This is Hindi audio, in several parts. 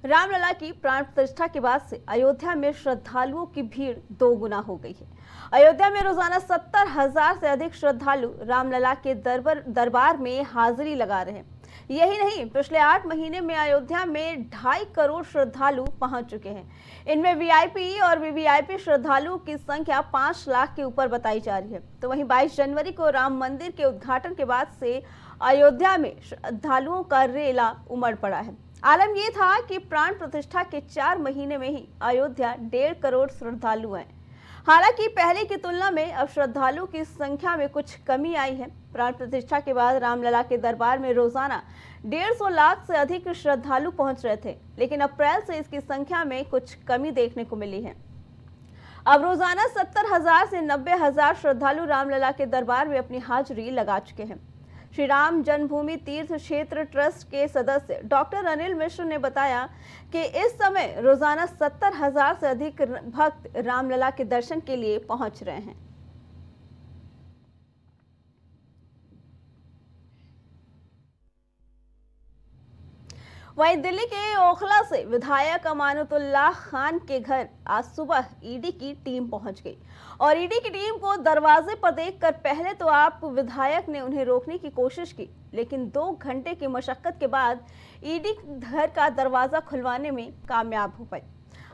रामलला की प्राण प्रतिष्ठा के बाद से अयोध्या में श्रद्धालुओं की भीड़ दोगुना हो गई है। अयोध्या में रोजाना 70,000 से अधिक श्रद्धालु रामलला के दरबार में हाजिरी लगा रहे हैं। यही नहीं, पिछले 8 महीने में अयोध्या में 2.5 करोड़ श्रद्धालु पहुंच चुके हैं। इनमें वीआईपी और वीवीआईपी श्रद्धालुओं की संख्या 5 लाख के ऊपर बताई जा रही है। तो वहीं 22 जनवरी को राम मंदिर के उद्घाटन के बाद से अयोध्या में श्रद्धालुओं का रेला उमड़ पड़ा है। आलम यह था कि प्राण प्रतिष्ठा के 4 महीने में ही अयोध्या 1.5 करोड़ श्रद्धालु हैं। हालांकि पहले की तुलना में अब श्रद्धालुओं की संख्या में कुछ कमी आई है। प्राण प्रतिष्ठा के बाद रामलला के दरबार में रोजाना 150 लाख से अधिक श्रद्धालु पहुंच रहे थे, लेकिन अप्रैल से इसकी संख्या में कुछ कमी देखने को मिली है। अब रोजाना 70,000 से 90,000 श्रद्धालु रामलला के दरबार में अपनी हाजिरी लगा चुके हैं। श्री राम जन्मभूमि तीर्थ क्षेत्र ट्रस्ट के सदस्य डॉक्टर अनिल मिश्र ने बताया कि इस समय रोजाना 70,000 से अधिक भक्त रामलला के दर्शन के लिए पहुंच रहे हैं। वहीं दिल्ली के ओखला से विधायक अमानतुल्लाह खान के घर आज सुबह ईडी की टीम पहुंच गई और ईडी की टीम को दरवाजे पर देखकर पहले तो आप विधायक ने उन्हें रोकने की कोशिश की, लेकिन 2 घंटे की मशक्कत के बाद ईडी घर का दरवाजा खुलवाने में कामयाब हो पाई।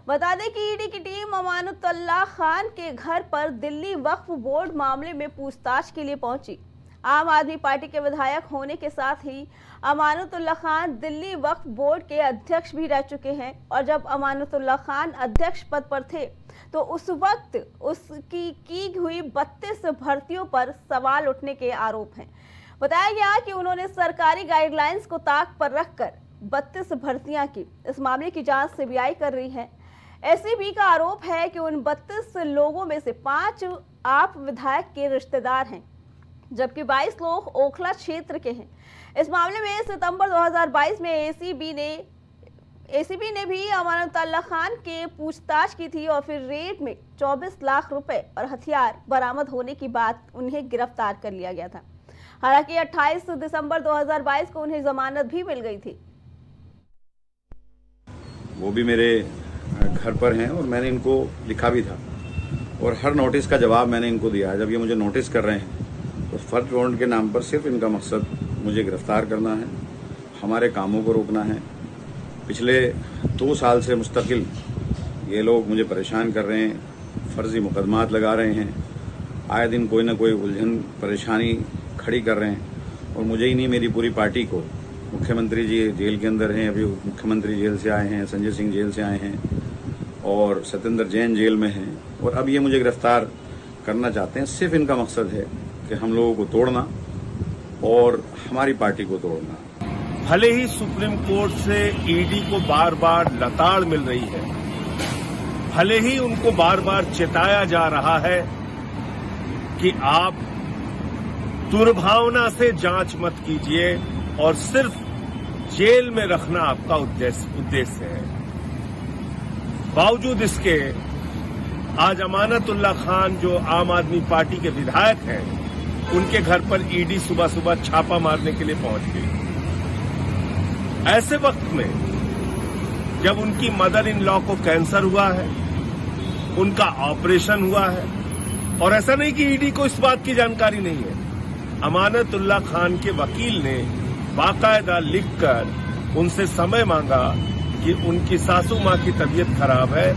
बता दें कि ईडी की टीम अमानतुल्लाह खान के घर पर दिल्ली वक्फ बोर्ड मामले में पूछताछ के लिए पहुंची। आम आदमी पार्टी के विधायक होने के साथ ही अमानतुल्लाह खान दिल्ली वक्फ बोर्ड के अध्यक्ष भी रह चुके हैं और जब अमानतुल्लाह खान अध्यक्ष पद पर थे तो उस वक्त उसकी की हुई 32 भर्तियों पर सवाल उठने के आरोप हैं। बताया गया कि उन्होंने सरकारी गाइडलाइंस को ताक पर रखकर 32 भर्तियां की। इस मामले की जांच सीबीआई कर रही है। एसीबी का आरोप है कि उन 32 लोगों में से 5 आप विधायक के रिश्तेदार हैं, जबकि 22 लोग ओखला क्षेत्र के हैं। इस मामले में सितंबर 2022 में एसीबी ने भी अमानतुल्लाह खान के पूछताछ की थी और फिर रेड में 24 लाख रुपए और हथियार बरामद होने की बात उन्हें गिरफ्तार कर लिया गया था। हालांकि 28 दिसंबर 2022 को उन्हें जमानत भी मिल गई थी। वो भी मेरे घर पर हैं और मैंने इनको लिखा भी था और हर नोटिस का जवाब मैंने इनको दिया है। जब ये मुझे नोटिस कर रहे हैं तो फर्स्ट वारंट के नाम पर सिर्फ इनका मकसद मुझे गिरफ्तार करना है, हमारे कामों को रोकना है। पिछले 2 साल से मुस्तकिल ये लोग मुझे परेशान कर रहे हैं, फर्जी मुकदमात लगा रहे हैं, आए दिन कोई ना कोई उलझन परेशानी खड़ी कर रहे हैं और मुझे ही नहीं मेरी पूरी पार्टी को। मुख्यमंत्री जी जेल के अंदर हैं, अभी मुख्यमंत्री जेल से आए हैं, संजय सिंह जेल से आए हैं और सत्येंद्र जैन जेल में हैं और अब ये मुझे गिरफ्तार करना चाहते हैं। सिर्फ इनका मकसद है कि हम लोगों को तोड़ना और हमारी पार्टी को तोड़ना। भले ही सुप्रीम कोर्ट से ईडी को बार बार लताड़ मिल रही है, भले ही उनको बार बार चेताया जा रहा है कि आप दुर्भावना से जांच मत कीजिए और सिर्फ जेल में रखना आपका उद्देश्य है, बावजूद इसके आज अमानतुल्लाह खान जो आम आदमी पार्टी के विधायक हैं, उनके घर पर ईडी सुबह सुबह छापा मारने के लिए पहुंच गई। ऐसे वक्त में जब उनकी मदर इन लॉ को कैंसर हुआ है, उनका ऑपरेशन हुआ है और ऐसा नहीं कि ईडी को इस बात की जानकारी नहीं है। अमानतुल्लाह खान के वकील ने बाकायदा लिखकर उनसे समय मांगा कि उनकी सासू मां की तबीयत खराब है,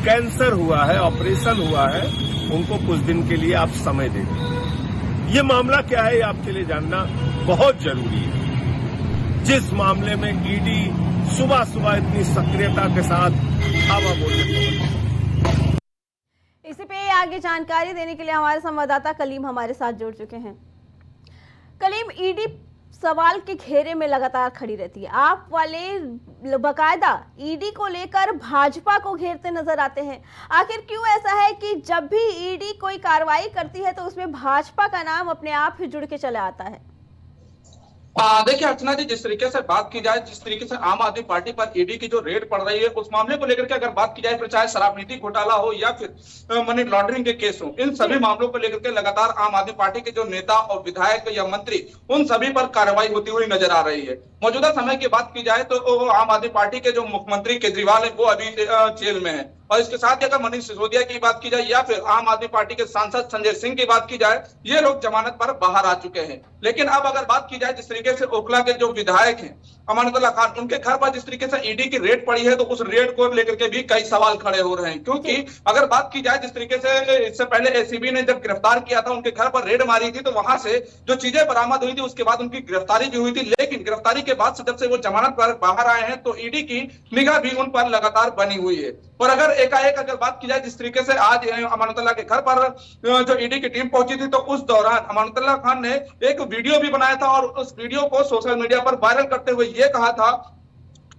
कैंसर हुआ है, ऑपरेशन हुआ है, उनको कुछ दिन के लिए आप समय दे दें। ये मामला क्या है, ये आपके लिए जानना बहुत जरूरी है। जिस मामले में ईडी सुबह सुबह इतनी सक्रियता के साथ हवा बोलने, इसी पे आगे जानकारी देने के लिए हमारे संवाददाता कलीम हमारे साथ जुड़ चुके हैं। कलीम, ईडी सवाल के घेरे में लगातार खड़ी रहती है। आप वाले बकायदा ईडी को लेकर भाजपा को घेरते नजर आते हैं। आखिर क्यों ऐसा है कि जब भी ईडी कोई कार्रवाई करती है तो उसमें भाजपा का नाम अपने आप ही जुड़ के चला आता है? देखिए अर्चना जी, जिस तरीके से बात की जाए, जिस तरीके से आम आदमी पार्टी पर ईडी की जो रेड पड़ रही है, उस मामले को लेकर के अगर बात की जाए, फिर चाहे शराब नीति घोटाला हो या फिर मनी लॉन्ड्रिंग के केस हो, इन सभी मामलों को लेकर के लगातार आम आदमी पार्टी के जो नेता और विधायक या मंत्री, उन सभी पर कार्रवाई होती हुई नजर आ रही है। मौजूदा समय की बात की जाए तो आम आदमी पार्टी के जो मुख्यमंत्री केजरीवाल है, वो अभी जेल में है। और इसके साथ ही अगर मनीष सिसोदिया की बात की जाए या फिर आम आदमी पार्टी के सांसद संजय सिंह की बात की जाए, ये लोग जमानत पर बाहर आ चुके हैं। लेकिन अब अगर बात की जाए जिस तरीके से ओखला के जो विधायक हैं अमानतुल्लाह खान, उनके घर पर जिस तरीके से ईडी की रेड पड़ी है, तो उस रेड को लेकर के भी कई सवाल खड़े हो रहे हैं। क्योंकि अगर बात की जाए जिस तरीके से इससे पहले एसीबी ने जब गिरफ्तार किया था, उनके घर पर रेड मारी थी, तो वहां से जो चीजें बरामद हुई थी, उसके बाद उनकी गिरफ्तारी भी हुई थी। लेकिन गिरफ्तारी के बाद से जब से वो जमानत पर बाहर आए हैं, तो ईडी की निगाह भी उन पर लगातार बनी हुई है। और अगर एकाएक अगर बात की जाए जिस तरीके से आज अमानतुल्लाह के घर पर जो ईडी की टीम पहुंची थी, तो उस दौरान अमानतुल्लाह खान ने एक वीडियो भी बनाया था और उस वीडियो को सोशल मीडिया पर वायरल करते हुए ये कहा था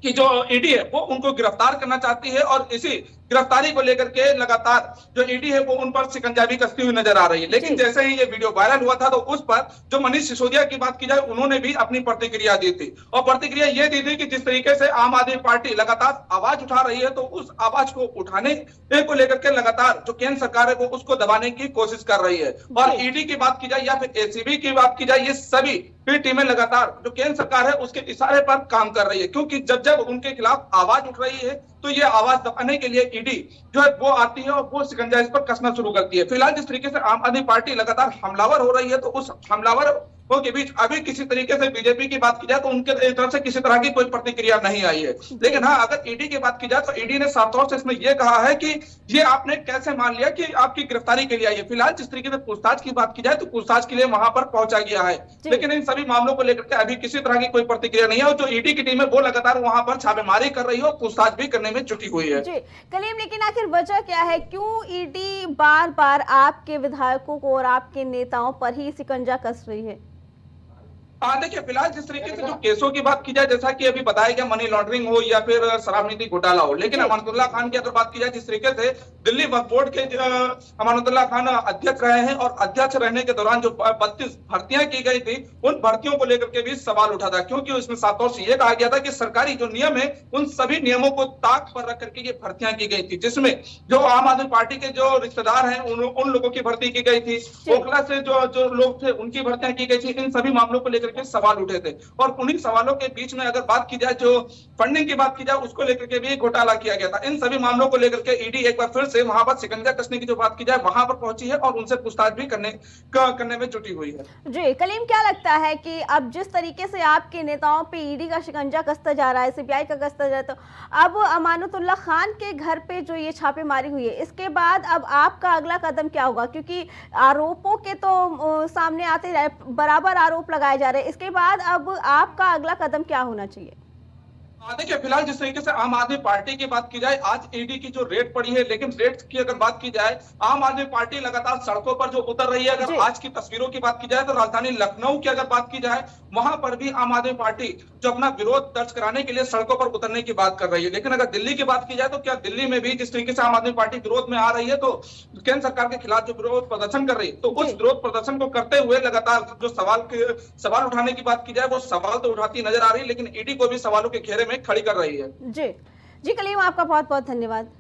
कि जो ईडी है वो उनको गिरफ्तार करना चाहती है और इसी गिरफ्तारी को लेकर के लगातार जो ईडी है वो उन पर शिकंजा भी कसती हुई नजर आ रही है। लेकिन जैसे ही ये वीडियो वायरल हुआ था, तो उस पर जो मनीष सिसोदिया की बात की जाए, उन्होंने भी अपनी प्रतिक्रिया दी थी और प्रतिक्रिया ये दी थी कि जिस तरीके से आम आदमी पार्टी लगातार आवाज उठा रही है, तो उस आवाज को उठाने को लेकर के लगातार जो केंद्र सरकार है वो उसको दबाने की कोशिश कर रही है। और ईडी की बात की जाए या फिर एसीबी की बात की जाए, ये सभी टीमें लगातार जो केंद्र सरकार है उसके इशारे पर काम कर रही है। क्योंकि जब जब उनके खिलाफ आवाज उठ रही है, तो ये आवाज दबाने के लिए ईडी जो है वो आती है और वो शिकंजा इस पर कसना शुरू करती है। फिलहाल जिस तरीके से आम आदमी पार्टी लगातार हमलावर हो रही है, तो उस हमलावर के बीच अभी किसी तरीके से बीजेपी की बात की जाए तो उनके तरफ से किसी तरह की कोई प्रतिक्रिया नहीं आई है। लेकिन हाँ, अगर ईडी की बात की जाए तो ईडी ने साफ तौर से इसमें यह कहा है कि ये आपने कैसे मान लिया कि आपकी गिरफ्तारी के लिए आई है। फिलहाल जिस तरीके से पूछताछ की बात की जाए तो पूछताछ के लिए वहां पर पहुंचा गया है, लेकिन इन सभी मामलों को लेकर के अभी किसी तरह की कोई प्रतिक्रिया नहीं है। और जो ईडी की टीम है वो लगातार वहां पर छापेमारी कर रही है और पूछताछ भी करने में जुटी हुई है। जी कलीम, लेकिन आखिर वजह क्या है, क्यों ईडी बार बार आपके विधायकों को और आपके नेताओं पर ही शिकंजा कस रही है? देखिए फिलहाल जिस तरीके से जो केसों की बात की जाए, जैसा कि अभी बताया गया, मनी लॉन्ड्रिंग हो या फिर शराब नीति घोटाला हो, लेकिन अमानतुल्लाह खान की अगर बात की जाए, जिस तरीके से दिल्ली वक्फ बोर्ड के अमानतुल्लाह खान अध्यक्ष रहे हैं और अध्यक्ष रहने के दौरान जो 32 भर्तियां की गई थी, उन भर्तियों को लेकर के भी सवाल उठा था। क्योंकि उसमें साफ तौर से यह कहा गया था कि सरकारी जो नियम है उन सभी नियमों को ताक पर रख करके ये भर्तियां की गई थी, जिसमें जो आम आदमी पार्टी के जो रिश्तेदार हैं उन लोगों की भर्ती की गई थी, ओखला से जो लोग थे उनकी भर्तियां की गई थी। इन सभी मामलों को लेकर के सवाल उठे थे और उन्हीं सवालों के बीच में अगर बात की जाए, जो फंडिंग की बात की जाए, उसको लेकर के भी घोटाला किया गया था। इन सभी मामलों को लेकर के ईडी एक बार फिर से वहां पर शिकंजा कसने की जो बात की जाए वहां पर पहुंची है और उनसे पूछताछ भी करने में जुटी हुई है। जी कलीम, क्या लगता है कि अब जिस तरीके से आपके नेताओं पे ईडी का शिकंजा कसता जा रहा है, सीबीआई का कसता जा रहा है, तो अब अमानतुल्लाह खान के घर पे जो ये छापेमारी हुई है, इसके बाद अब आपका अगला कदम क्या होगा? क्योंकि आरोपों के तो सामने आते रहे, बराबर आरोप लगाए जा रहे हैं, इसके बाद अब आपका अगला कदम क्या होना चाहिए? देखिए फिलहाल जिस तरीके से आम आदमी पार्टी की बात की जाए, आज ईडी की जो रेड पड़ी है, लेकिन रेड की अगर बात की जाए, आम आदमी पार्टी लगातार सड़कों पर जो उतर रही है। अगर आज की तस्वीरों की बात की जाए तो राजधानी लखनऊ की अगर बात की जाए, वहां पर भी आम आदमी पार्टी जो अपना विरोध दर्ज कराने के लिए सड़कों पर उतरने की बात कर रही है। लेकिन अगर दिल्ली की बात की जाए तो क्या दिल्ली में भी जिस तरीके से आम आदमी पार्टी विरोध में आ रही है, तो केंद्र सरकार के खिलाफ जो विरोध प्रदर्शन कर रही है, तो उस विरोध प्रदर्शन को करते हुए लगातार जो सवाल उठाने की बात की जाए, वो सवाल तो उठाती नजर आ रही है, लेकिन ईडी को भी सवालों के घेरे में खड़ी कर रही है। जी कलीम, आपका बहुत बहुत धन्यवाद।